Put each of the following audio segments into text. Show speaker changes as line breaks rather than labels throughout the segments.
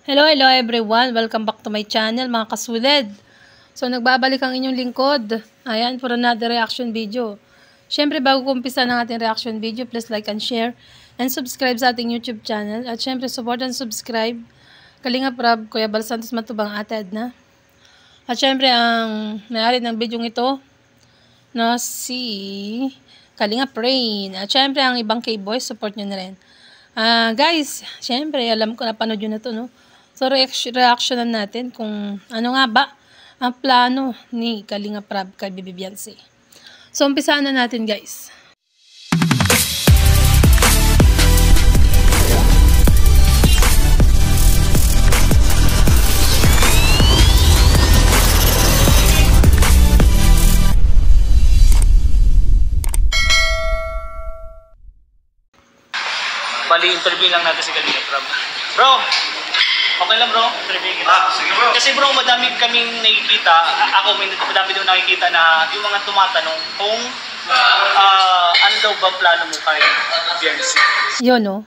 Hello everyone. Welcome back to my channel mga kasuled. So nagbabalik ang inyong lingkod. Ayan, for another reaction video. Syempre bago kumpisa ng ating reaction video, please like and share and subscribe sa ating YouTube channel. At syempre support and subscribe Kalinga Prab, Kuya Bal Santos Matubang, Ate Edna. At syempre ang may-ari ng video ito na si Kalinga Prain. At syempre ang ibang K-boys, support nyo na rin. Guys, syempre alam ko napanood nyo na to, no? So, reactionan natin kung ano nga ba ang plano ni Kalinga Prab kay Baby Beyonce. So, umpisaan na natin, guys.
Bali, interview lang natin si Kalinga Prab. Bro! Okay lang bro, interview kita.
Sige bro.
Kasi bro, madami kaming nakikita, madami daw nakikita na yung mga tumatanong kung ano daw ba plano mo kay Beyonce.
Yun, no?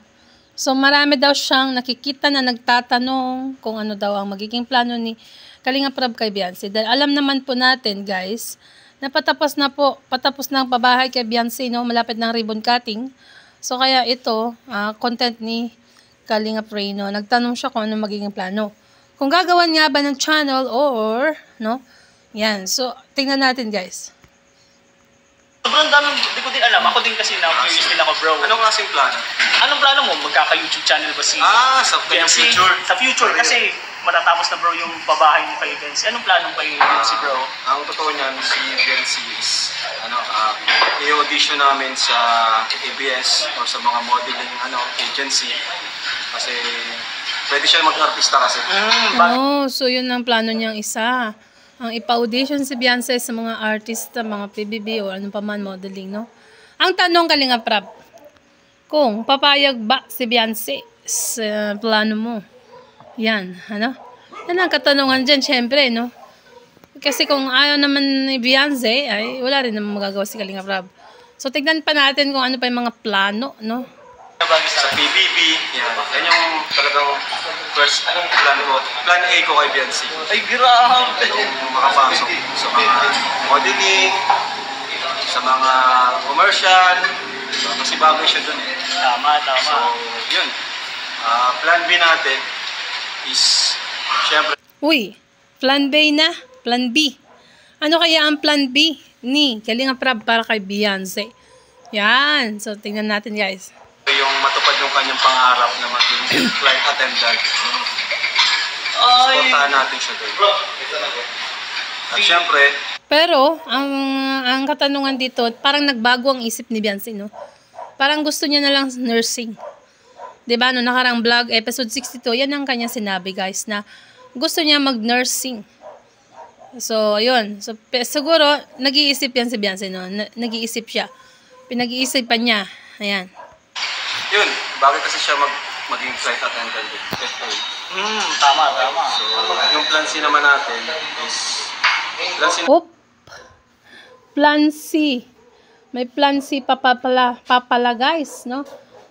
So, marami daw siyang nakikita na nagtatanong kung ano daw ang magiging plano ni Kalinga Prab kay Beyonce. Dahil alam naman po natin, guys, na patapos na ang pabahay kay Beyonce, no? Malapit ng ribbon cutting. So, kaya ito, content ni Kalinga Prain, no? Nagtanong siya kung ano magiging plano. Kung gagawan nga ba ng channel or, no? Yan. So, tingnan natin, guys.
Sobrang daming, di ko din alam. Ako din kasi na-curious din ako, bro.
Anong klaseng plano?
Anong plano mo? Magkaka-YouTube channel ba si
Sa
Beyonce?
future.
Sa future, kasi matatapos na bro yung babahay mo kay Beyonce. Anong plano kay Beyonce, bro?
Ang totoo niyan, si Beyonce is, i-audition namin sa ABS or sa mga modeling agency. Kasi pwede siya mag-artista kasi.
So yun ang plano niyang isa. Ang ipa-audition si Beyonce sa mga artista, mga PBB o ano pa man modeling, no? Ang tanong, Kalinga Prab, kung papayag ba si Beyonce sa plano mo? Yan, ano? Yan ang katanungan dyan, syempre, no? Kasi kung ayaw naman ni Beyonce, ay wala rin naman magagawa si Kalinga Prab. So tignan pa natin kung ano pa yung mga plano, no?
Sa PBB, yan yung talagang first, plan ko. Plan A ko kay Beyonce.
Ay, grabe!
Yung makapasok sa mga modeling, sa mga commercial, kasi bagay siya dun eh.
Tama.
So, yun. Plan B natin is, syempre,
Uy, plan B na, plan B. Ano kaya ang plan B ni Kalinga Prab para kay Beyonce? Yan. So, tingnan natin, guys.
yung matupad yung kanyang pangarap na maging flight attendant. Supportahan natin siya doon. At syempre,
pero, ang katanungan dito, parang nagbago ang isip ni Beyonce, no? Parang gusto niya na lang nursing. Diba, no? Nakarang vlog, episode 62, yan ang kanya sinabi, guys, na gusto niya mag-nursing. So, yun. So, siguro, nag-iisip yan si Beyonce, no? Nag-iisip siya. Pinag-iisipan niya. Ayan.
yun, bakit kasi siya maging flight attendant din? FA.
Tama.
So, yung plan C naman natin is,
Plan C. May plan C papala guys, no?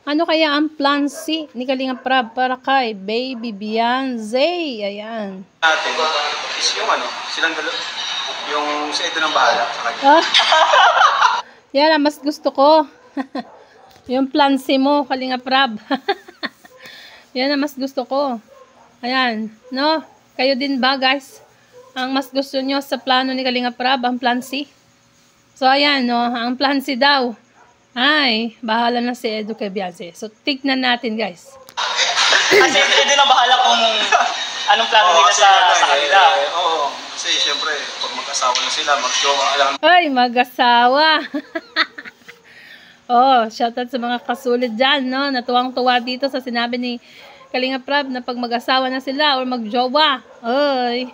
Ano kaya ang plan C ni Kalinga Prab para kay Baby Beyonce? Ayan.
natin is yung silang dalawa, yung sa ito ng bahala sa kanya.
Yan ang mas gusto ko. Yung plan C mo, Kalinga Prab. Yan ang mas gusto ko. Ayan, no? Kayo din ba, guys? Ang mas gusto nyo sa plano ni Kalinga Prab, ang plan C? So, ayan, no? Ang plan C daw. Ay, bahala na si Edu kay Beyonce. So, tignan natin, guys.
Kasi hindi na bahala kung anong plano nila sa kanila.
Oo, kasi syempre, pag mag-asawa na sila, mag-jowa, alam.
Ay, mag-asawa. Oh, shoutout sa mga kasulid dyan, no? Natuwang-tuwa dito sa sinabi ni Kalinga Prab na pag mag-asawa na sila or mag-jowa. Ay.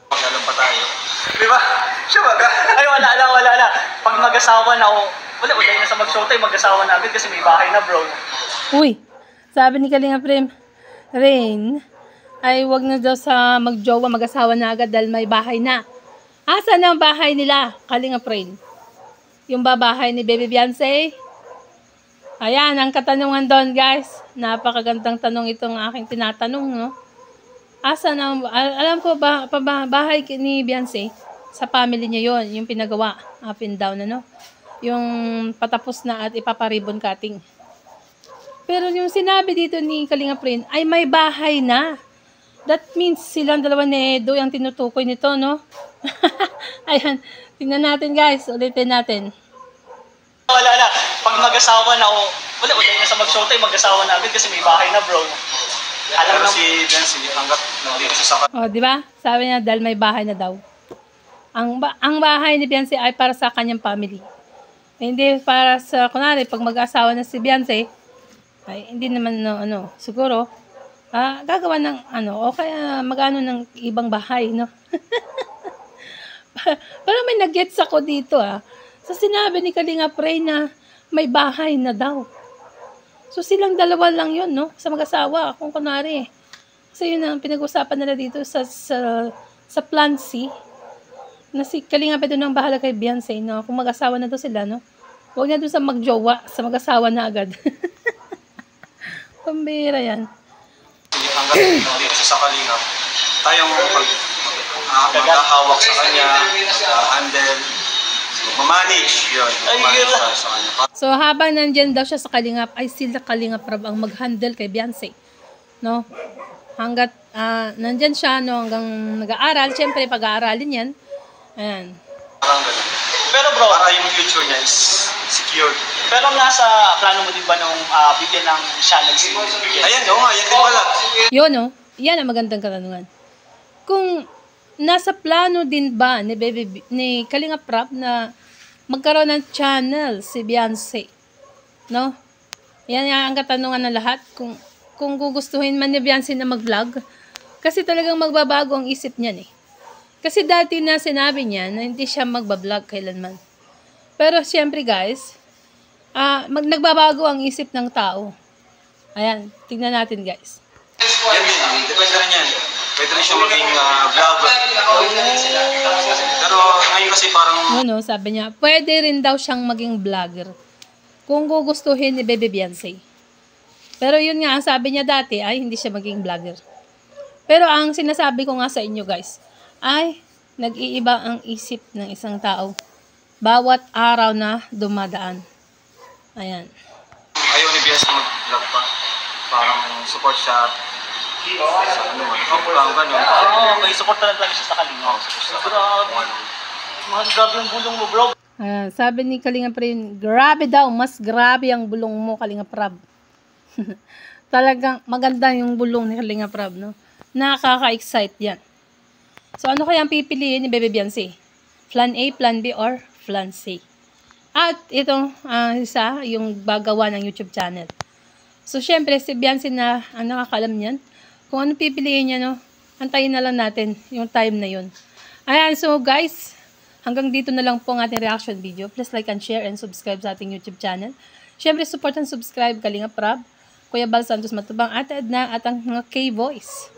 Mag-alam pa tayo. Di ba? Siya baga?
Ay, wala. Pag mag-asawa na, wala na sa mag-showtime, mag-asawa na agad kasi may bahay na, bro.
Uy, sabi ni Kalinga Prain, ay wag na daw sa mag-jowa, mag-asawa na agad dahil may bahay na. Asan ang bahay nila, Kalinga Prain? Yung babahay ni Baby Beyonce? Ayan, ang katanungan doon, guys. Napakagandang tanong itong aking tinatanong, no? Asa na, alam ko ba, bahay ni Beyonce, sa family niya yon yung pinagawa, up and down, ano? Yung patapos na at ipaparibon cutting. Pero yung sinabi dito ni Kalinga Prin, ay may bahay na. That means silang dalawa ni Edo yung tinutukoy nito, no? Ayan, tingnan natin guys, ulitin natin.
Wala na. Pag mag-asawa na, wala na sa mag-showtime, mag-asawa na agad kasi may bahay na, bro.
Pero si Beyonce, hanggat nandito siya sa
Oh, di ba? Sabi niya dahil may bahay na daw. Ang bahay ni Beyonce ay para sa kanyang family. Hindi para sa, kunwari, pag mag-asawa na si Beyonce, ay hindi naman, no, siguro, gagawa ng, o kaya mag-ano ng ibang bahay, no? Parang may nag-gets ako dito, So, sinabi ni Kalinga Pray na may bahay na daw. So, silang dalawa lang yun, no? Sa mag-asawa, kung kunwari. Kasi yun ang pinag-usapan nila dito sa Plan C. Na si Kalinga Pray doon ang bahala kay Beyonce, no? Kung mag-asawa na to sila, no? Huwag na doon sa magjowa, sa mag-asawa na agad. Pambira yan.
hanggat nandito siya sa Kalinga, tayong maghahawak sa kanya, handle, manage yun. Sa kanya.
So, habang nandyan daw siya sa Kalingap, ay sila Kalingap Rab ang mag-handle kay Beyonce. No? Hanggat nandyan siya, no, hanggang nag-aaral, syempre pag-aaralin yan. Ayan.
Parang ganun.
Pero bro,
para yung future niya is secured.
pero nasa plano mo din ba nung bigyan ng channel si
Ayan, oo nga, yan din pala.
Yun, no? Yan ang magandang katanungan. Kung nasa plano din ba ni Kalinga Prab na magkaroon ng channel si Beyonce, no? Yan ang katanungan ng lahat. Kung gugustuhin man ni Beyonce na mag-vlog, kasi talagang magbabago ang isip niyan, eh. Kasi dati na sinabi niya na hindi siya magbablog kailanman. Pero siyempre guys, nagbabago ang isip ng tao. Ayan, tingnan natin guys.
Yan din, depende rin yan. Pwede rin siya maging vlogger. Pero ngayon kasi parang...
Ano, sabi niya, pwede rin daw siyang maging vlogger kung gugustuhin ni Bebe Beyonce. Pero yun nga, ang sabi niya dati ay hindi siya maging vlogger. Pero ang sinasabi ko nga sa inyo guys, ay nag-iiba ang isip ng isang tao bawat araw na dumadaan. Ayan.
Ayaw ni Beyonce mag-vlog pa. Parang support siya sa ano man. Parang gano'n.
may support na lang siya sa Kalinga. Grabe yung bulong mo, bro.
Sabi ni Kalinga Prab, grabe daw, mas grabe ang bulong mo, Kalinga Prab. Talagang maganda yung bulong ni Kalinga Prab, no? Nakaka-excite yan. So, ano kaya ang pipiliin ni Bebe Beyonce? Plan A, Plan B, or Plan C? At itong isa, yung bagawa ng YouTube channel. So, syempre, si Beyonce na ang nakakalam niyan. Kung ano pipiliin niya, no? Antayin na lang natin yung time na yun. Ayan, so guys, hanggang dito na lang po ang ating reaction video. Please like and share and subscribe sa ating YouTube channel. Syempre, support and subscribe Kalinga Prab, Kuya Bal Santos Matubang, Ate Edna, at ang mga K-Voice.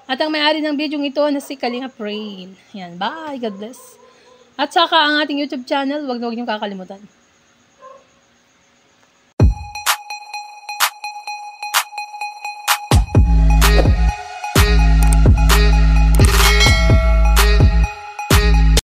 At ang may-ari ng video ito na si Kalinga Pray. Yan, bye, God bless. At saka ang ating YouTube channel, huwag na huwag niyong kakalimutan.